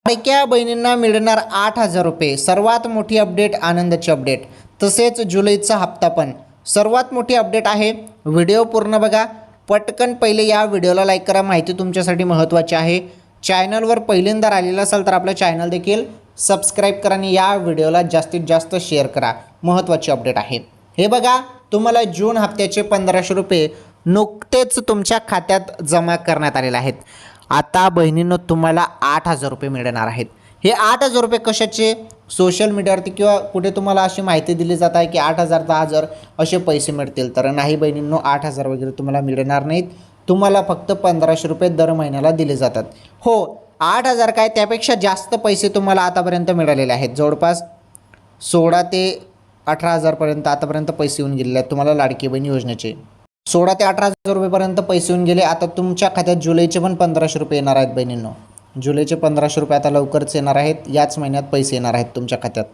लाडक्या बहिणींना मिळणार 8,000 रुपये. सर्वात मोठी अपडेट, आनंदाची अपडेट. तसेच जुलैचा हप्ता पण सर्वात मोठी अपडेट आहे. व्हिडिओ पूर्ण बघा. पटकन पहिले या व्हिडिओला लाईक करा. माहिती तुमच्यासाठी महत्त्वाची आहे. चॅनलवर पहिल्यांदा आलेला असाल तर आपलं चॅनल देखील सबस्क्राईब करा आणि या व्हिडिओला जास्तीत जास्त शेअर करा. महत्त्वाची अपडेट आहे. हे बघा, तुम्हाला जून हप्त्याचे 1,500 रुपये नुकतेच तुमच्या खात्यात जमा करण्यात आलेले आहेत. आता बहिणींनो तुम्हाला 8,000 रुपये मिळणार आहेत. हे 8,000 रुपये कशाचे? सोशल मीडियावरती किंवा कुठे तुम्हाला अशी माहिती दिली जात आहे की 8,000 10,000 असे पैसे मिळतील. तर नाही बहिणींनो, 8,000 वगैरे तुम्हाला मिळणार नाहीत. तुम्हाला फक्त 1,500 रुपये दर महिन्याला दिले जातात. हो, 8,000 काय त्यापेक्षा जास्त पैसे तुम्हाला आतापर्यंत मिळालेले आहेत. जवळपास 16 ते 18,000पर्यंत आतापर्यंत पैसे येऊन गेलेले आहेत तुम्हाला लाडकी बहीण योजनेचे. 16 ते 18,000 रुपयेपर्यंत पैसे येऊन गेले. आता तुमच्या खात्यात जुलैचे पण 1,500 रुपये येणार आहेत बहिणींनो. जुलैचे 1,500 रुपये आता लवकरच येणार आहेत. याच महिन्यात पैसे येणार आहेत तुमच्या खात्यात.